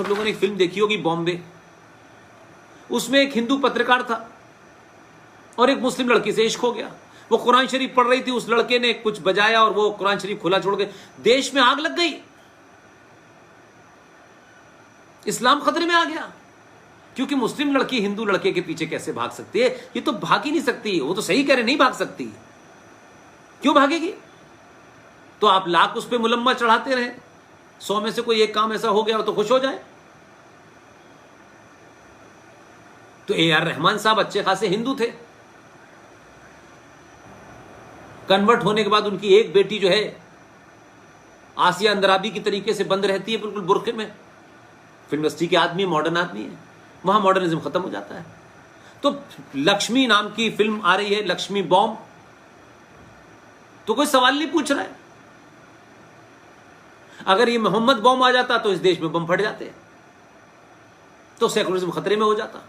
सब लोगों ने एक फिल्म देखी होगी बॉम्बे, उसमें एक हिंदू पत्रकार था और एक मुस्लिम लड़की से इश्क हो गया। वो कुरान शरीफ पढ़ रही थी, उस लड़के ने कुछ बजाया और वो कुरान शरीफ खुला छोड़ के, देश में आग लग गई, इस्लाम खतरे में आ गया। क्योंकि मुस्लिम लड़की हिंदू लड़के के पीछे कैसे भाग सकती है? ये तो भाग ही नहीं सकती। वो तो सही कह रहे, नहीं भाग सकती। क्यों भागेगी? तो आप लाख उस पर मुलम्मा चढ़ाते रहे, 100 में से कोई एक काम ऐसा हो गया हो तो खुश हो जाए। तो AR रहमान साहब अच्छे खासे हिंदू थे, कन्वर्ट होने के बाद उनकी एक बेटी जो है आसिया अंद्राबी की तरीके से बंद रहती है बिल्कुल बुर्के में। फिल्म इंडस्ट्री के आदमी, मॉडर्न आदमी है, वहां मॉडर्निज्म खत्म हो जाता है। तो लक्ष्मी नाम की फिल्म आ रही है, लक्ष्मी बॉम्ब, तो कोई सवाल नहीं पूछ रहा है। अगर ये मोहम्मद बॉम्ब आ जाता तो इस देश में बम फट जाते, तो सेकुलरिज्म खतरे में हो जाता।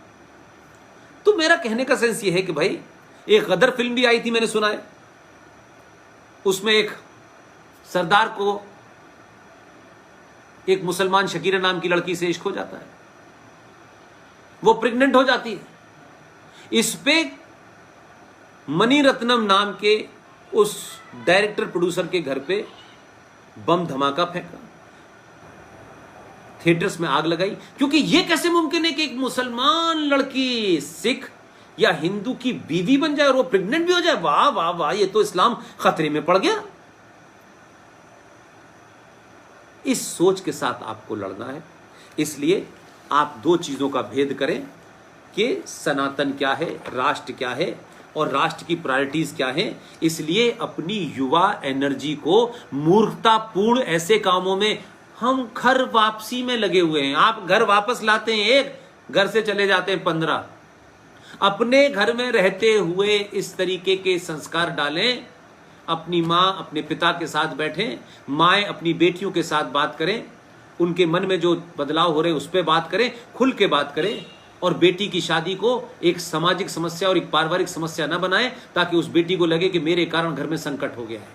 तो मेरा कहने का सेंस ये है कि भाई, एक गदर फिल्म भी आई थी, मैंने सुना है, उसमें एक सरदार को एक मुसलमान शकीरा नाम की लड़की से इश्क हो जाता है, वो प्रेग्नेंट हो जाती है। इस पे मनी रत्नम नाम के उस डायरेक्टर प्रोड्यूसर के घर पे बम धमाका फेंका, थिएटर्स में आग लगाई। क्योंकि यह कैसे मुमकिन है कि एक मुसलमान लड़की सिख या हिंदू की बीवी बन जाए और वो प्रेग्नेंट भी हो जाए? वाह वाह वाह, ये तो इस्लाम खतरे में पड़ गया। इस सोच के साथ आपको लड़ना है। इसलिए आप दो चीजों का भेद करें कि सनातन क्या है, राष्ट्र क्या है और राष्ट्र की प्रायोरिटीज क्या हैं। इसलिए अपनी युवा एनर्जी को मूर्खतापूर्ण ऐसे कामों में, हम घर वापसी में लगे हुए हैं। आप घर वापस लाते हैं एक, घर से चले जाते हैं 15। अपने घर में रहते हुए इस तरीके के संस्कार डालें। अपनी मां अपने पिता के साथ बैठें, माएँ अपनी बेटियों के साथ बात करें, उनके मन में जो बदलाव हो रहे हैं उस पर बात करें, खुल के बात करें। और बेटी की शादी को एक सामाजिक समस्या और एक पारिवारिक समस्या न बनाएं, ताकि उस बेटी को लगे कि मेरे कारण घर में संकट हो गया है।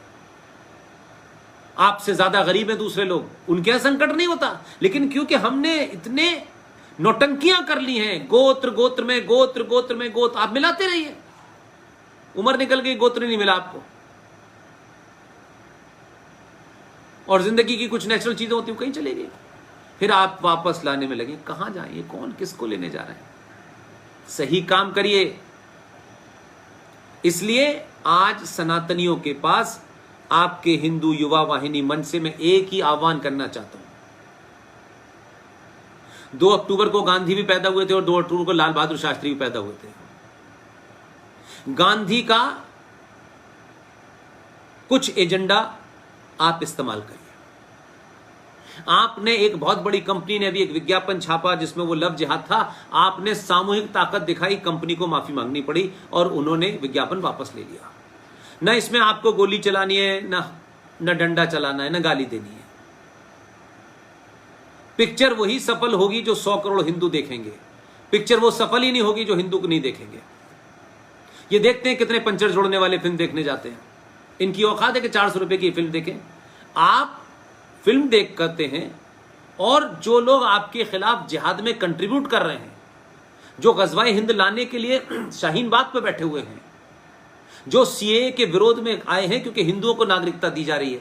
आपसे ज्यादा गरीब है दूसरे लोग, उनके यहां संकट नहीं होता, लेकिन क्योंकि हमने इतने नौटंकियां कर ली हैं, गोत्र गोत्र में गोत्र गोत्र में गोत्र, आप मिलाते रहिए, उम्र निकल गई, गोत्र नहीं मिला आपको। और जिंदगी की कुछ नेचुरल चीजें होती हैं कहीं चली गई, फिर आप वापस लाने में लगे। कहां जाएं, ये कौन किसको लेने जा रहे हैं? सही काम करिए। इसलिए आज सनातनियों के पास, आपके हिंदू युवा वाहिनी मंच से मैं एक ही आह्वान करना चाहता हूं। 2 अक्टूबर को गांधी भी पैदा हुए थे और 2 अक्टूबर को लाल बहादुर शास्त्री भी पैदा हुए थे। गांधी का कुछ एजेंडा आप इस्तेमाल करिए। आपने एक बहुत बड़ी कंपनी ने अभी एक विज्ञापन छापा जिसमें वो लव जिहाद था, आपने सामूहिक ताकत दिखाई, कंपनी को माफी मांगनी पड़ी और उन्होंने विज्ञापन वापस ले लिया। ना इसमें आपको गोली चलानी है, ना डंडा चलाना है, ना गाली देनी है। पिक्चर वही सफल होगी जो 100 करोड़ हिंदू देखेंगे। पिक्चर वो सफल ही नहीं होगी जो हिंदू को नहीं देखेंगे। ये देखते हैं कितने पंचर जोड़ने वाले फिल्म देखने जाते हैं। इनकी औकात है कि 400 रुपए की फिल्म देखें। आप फिल्म देख करते हैं और जो लोग आपके खिलाफ जिहाद में कंट्रीब्यूट कर रहे हैं, जो गजवाए हिंद लाने के लिए शाहीन बाग पे बैठे हुए हैं, जो CAA के विरोध में आए हैं क्योंकि हिंदुओं को नागरिकता दी जा रही है,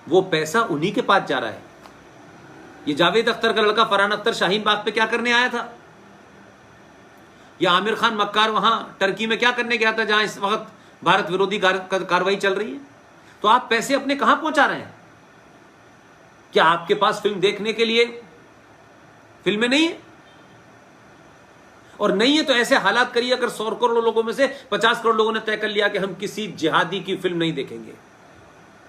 वो पैसा उन्हीं के पास जा रहा है। ये जावेद अख्तर का लड़का फरहान अख्तर शाहीन बाग पे क्या करने आया था? या आमिर खान मक्कार वहां टर्की में क्या करने गया था जहां इस वक्त भारत विरोधी कार्रवाई चल रही है? तो आप पैसे अपने कहां पहुंचा रहे हैं? क्या आपके पास फिल्म देखने के लिए फिल्में नहीं है? और नहीं है तो ऐसे हालात करिए, अगर 100 करोड़ लोगों में से 50 करोड़ लोगों ने तय कर लिया कि हम किसी जिहादी की फिल्म नहीं देखेंगे।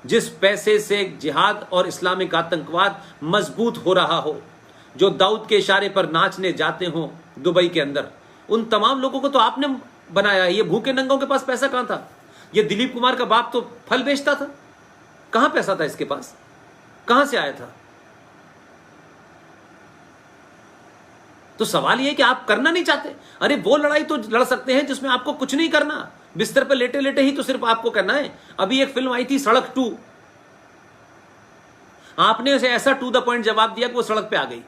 जिस पैसे से जिहाद और इस्लामिक आतंकवाद मजबूत हो रहा हो, जो दाऊद के इशारे पर नाचने जाते हो दुबई के अंदर, उन तमाम लोगों को तो आपने बनाया। ये भूखे नंगों के पास पैसा कहां था? ये दिलीप कुमार का बाप तो फल बेचता था, कहां पैसा था इसके पास? कहां से आया था? तो सवाल यह है कि आप करना नहीं चाहते। अरे वो लड़ाई तो लड़ सकते हैं जिसमें आपको कुछ नहीं करना, बिस्तर पर लेटे लेटे ही तो सिर्फ आपको करना है। अभी एक फिल्म आई थी सड़क 2, आपने उसे ऐसा टू द पॉइंट जवाब दिया कि वो सड़क पे आ गई।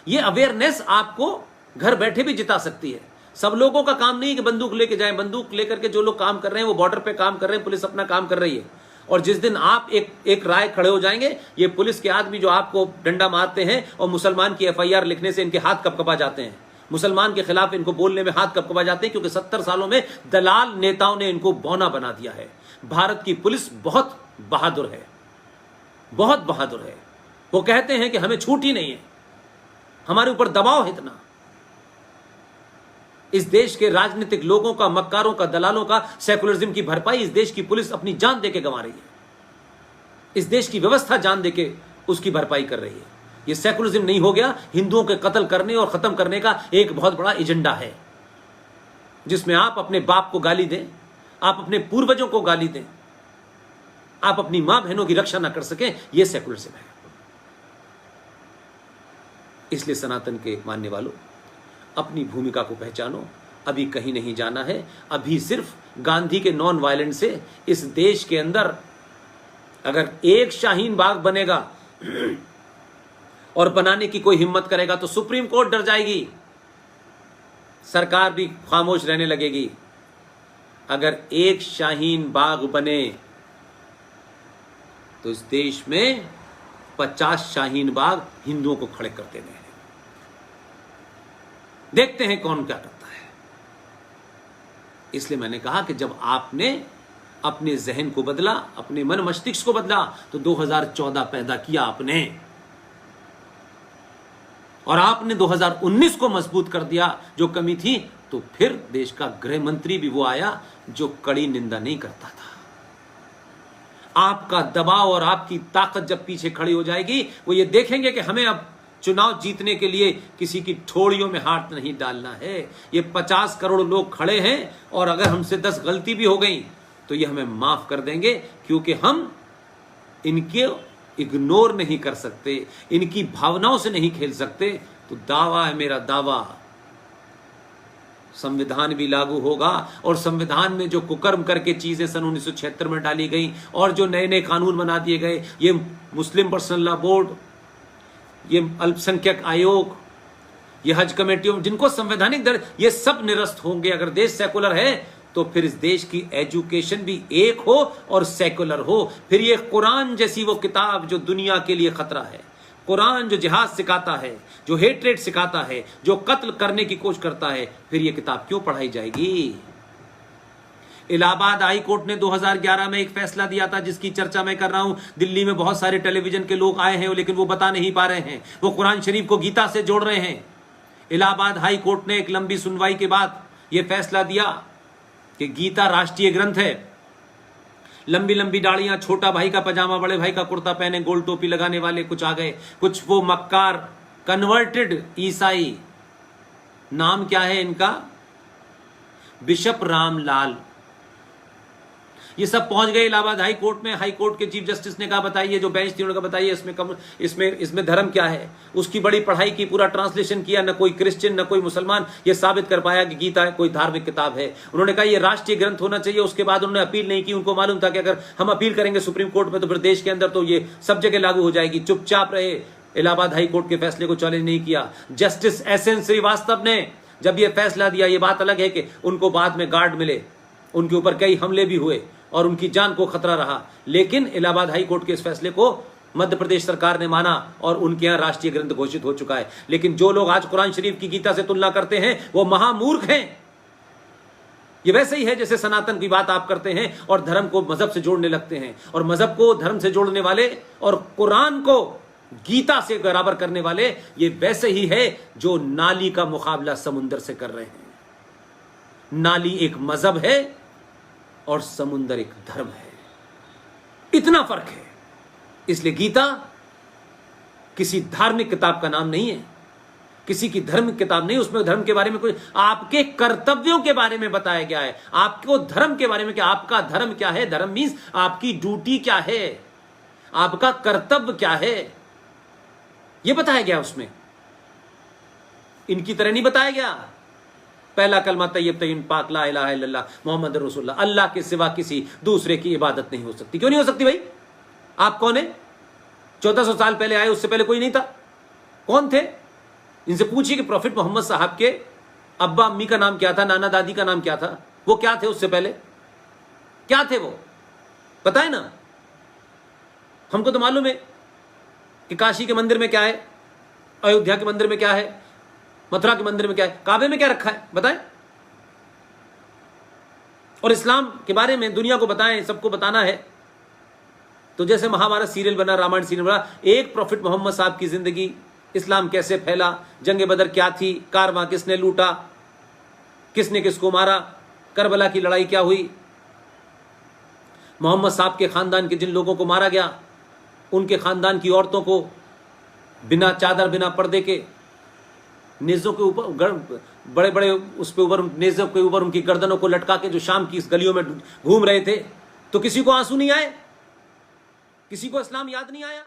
ये अवेयरनेस आपको घर बैठे भी जिता सकती है। सब लोगों का काम नहीं कि बंदूक लेके जाएं। बंदूक लेकर के जो लोग काम कर रहे हैं वो बॉर्डर पे काम कर रहे हैं, पुलिस अपना काम कर रही है। और जिस दिन आप एक राय खड़े हो जाएंगे, ये पुलिस के आदमी जो आपको डंडा मारते हैं और मुसलमान की एफआईआर लिखने से इनके हाथ कपकपा जाते हैं, मुसलमान के खिलाफ इनको बोलने में हाथ कपकपा जाते हैं, क्योंकि 70 सालों में दलाल नेताओं ने इनको बौना बना दिया है। भारत की पुलिस बहुत बहादुर है, बहुत बहादुर है। वो कहते हैं कि हमें छूट ही नहीं है, हमारे ऊपर दबाव है इतना। इस देश के राजनीतिक लोगों का, मक्कारों का, दलालों का सेकुलरिज्म की भरपाई इस देश की पुलिस अपनी जान देके गंवा रही है। इस देश की व्यवस्था जान देके उसकी भरपाई कर रही है। ये सेकुलरिज्म नहीं हो गया, हिंदुओं के कत्ल करने और खत्म करने का एक बहुत बड़ा एजेंडा है, जिसमें आप अपने बाप को गाली दें, आप अपने पूर्वजों को गाली दें, आप अपनी मां बहनों की रक्षा ना कर सकें, यह सेकुलरिज्म है। इसलिए सनातन के मानने वालों, अपनी भूमिका को पहचानो। अभी कहीं नहीं जाना है। अभी सिर्फ गांधी के नॉन वायलेंस से इस देश के अंदर अगर एक शाहीन बाग बनेगा और बनाने की कोई हिम्मत करेगा तो सुप्रीम कोर्ट डर जाएगी, सरकार भी खामोश रहने लगेगी। अगर एक शाहीन बाग बने तो इस देश में 50 शाहीन बाग हिंदुओं को खड़े कर देने हैं। देखते हैं कौन क्या करता है। इसलिए मैंने कहा कि जब आपने अपने जहन को बदला, अपने मन मस्तिष्क को बदला, तो 2014 पैदा किया आपने, और आपने 2019 को मजबूत कर दिया जो कमी थी। तो फिर देश का गृह मंत्री भी वो आया जो कड़ी निंदा नहीं करता था। आपका दबाव और आपकी ताकत जब पीछे खड़ी हो जाएगी, वो ये देखेंगे कि हमें अब चुनाव जीतने के लिए किसी की ठोड़ियों में हाथ नहीं डालना है। ये 50 करोड़ लोग खड़े हैं, और अगर हमसे 10 गलती भी हो गई तो ये हमें माफ कर देंगे, क्योंकि हम इनके इग्नोर नहीं कर सकते, इनकी भावनाओं से नहीं खेल सकते। तो दावा है मेरा, दावा, संविधान भी लागू होगा। और संविधान में जो कुकर्म करके चीजें सन 1976 में डाली गई और जो नए नए कानून बना दिए गए, ये मुस्लिम पर्सनल लॉ बोर्ड, ये अल्पसंख्यक आयोग, ये हज कमेटियों, जिनको संवैधानिक दर्ज, ये सब निरस्त होंगे। अगर देश सेकुलर है तो फिर इस देश की एजुकेशन भी एक हो और सेकुलर हो। फिर ये कुरान जैसी वो किताब जो दुनिया के लिए खतरा है, कुरान जो जिहाद सिखाता है, जो हेट्रेड सिखाता है, जो कत्ल करने की कोशिश करता है, फिर ये किताब क्यों पढ़ाई जाएगी? इलाहाबाद हाई कोर्ट ने 2011 में एक फैसला दिया था जिसकी चर्चा मैं कर रहा हूं। दिल्ली में बहुत सारे टेलीविजन के लोग आए हैं, लेकिन वो बता नहीं पा रहे हैं। वो कुरान शरीफ को गीता से जोड़ रहे हैं। इलाहाबाद हाई कोर्ट ने एक लंबी सुनवाई के बाद यह फैसला दिया कि गीता राष्ट्रीय ग्रंथ है। लंबी लंबी दाढ़ियां, छोटा भाई का पजामा, बड़े भाई का कुर्ता पहने, गोल टोपी लगाने वाले कुछ आ गए, कुछ वो मक्कार कन्वर्टेड ईसाई, नाम क्या है इनका, बिशप रामलाल, ये सब पहुंच गए इलाहाबाद हाई कोर्ट में। हाई कोर्ट के चीफ जस्टिस ने कहा बताइए, जो बेंच थी उन्होंने कहा बताइए इसमें धर्म क्या है। उसकी बड़ी पढ़ाई की, पूरा ट्रांसलेशन किया, न कोई क्रिश्चियन न कोई मुसलमान ये साबित कर पाया कि गीता कोई धार्मिक किताब है। उन्होंने कहा ये राष्ट्रीय ग्रंथ होना चाहिए। उसके बाद उन्होंने अपील नहीं की। उनको मालूम था कि अगर हम अपील करेंगे सुप्रीम कोर्ट में तो फिर देश के अंदर तो ये सब जगह लागू हो जाएगी। चुपचाप रहे, इलाहाबाद हाई कोर्ट के फैसले को चैलेंज नहीं किया। जस्टिस एसएन श्रीवास्तव ने जब यह फैसला दिया, ये बात अलग है कि उनको बाद में गार्ड मिले, उनके ऊपर कई हमले भी हुए और उनकी जान को खतरा रहा, लेकिन इलाहाबाद हाई कोर्ट के इस फैसले को मध्य प्रदेश सरकार ने माना और उनके यहां राष्ट्रीय ग्रंथ घोषित हो चुका है। लेकिन जो लोग आज कुरान शरीफ की गीता से तुलना करते हैं वो महामूर्ख हैं। ये वैसे ही है जैसे सनातन की बात आप करते हैं और धर्म को मजहब से जोड़ने लगते हैं, और मजहब को धर्म से जोड़ने वाले और कुरान को गीता से बराबर करने वाले ये वैसे ही है जो नाली का मुकाबला समुंदर से कर रहे हैं। नाली एक मजहब है और समुंदर एक धर्म है, इतना फर्क है। इसलिए गीता किसी धार्मिक किताब का नाम नहीं है, किसी की धर्म किताब नहीं। उसमें धर्म के बारे में कुछ, आपके कर्तव्यों के बारे में बताया गया है, आपको धर्म के बारे में, कि आपका धर्म क्या है। धर्म मीन्स आपकी ड्यूटी क्या है, आपका कर्तव्य क्या है, यह बताया गया उसमें। इनकी तरह नहीं बताया गया। पहला कलमा तैयब तय्यब पाक ला इलाहा इल्लल्लाह मोहम्मद रसूलुल्लाह, अल्लाह के सिवा किसी दूसरे की इबादत नहीं हो सकती। क्यों नहीं हो सकती भाई? आप कौन है? 1400 साल पहले आए, उससे पहले कोई नहीं था। कौन थे? इनसे पूछिए कि प्रॉफिट मोहम्मद साहब के अब्बा अम्मी का नाम क्या था, नाना दादी का नाम क्या था, वो क्या थे उससे पहले, क्या थे वो, पता है ना? हमको तो मालूम है कि काशी के मंदिर में क्या है, अयोध्या के मंदिर में क्या है, मथुरा के मंदिर में क्या है, काबे में क्या रखा है, बताएं। और इस्लाम के बारे में दुनिया को बताएं, सबको बताना है। तो जैसे महाभारत सीरियल बना, रामायण सीरियल बना, एक प्रॉफिट मोहम्मद साहब की जिंदगी, इस्लाम कैसे फैला, जंग बदर क्या थी, कारवां किसने लूटा, किसने किसको मारा, करबला की लड़ाई क्या हुई, मोहम्मद साहब के खानदान के जिन लोगों को मारा गया, उनके खानदान की औरतों को बिना चादर, बिना पर्दे के, नेज़ों के ऊपर, बड़े बड़े उस पे ऊपर, नेज़ों के ऊपर उनकी गर्दनों को लटका के जो शाम की इस गलियों में घूम रहे थे, तो किसी को आंसू नहीं आए? किसी को इस्लाम याद नहीं आया?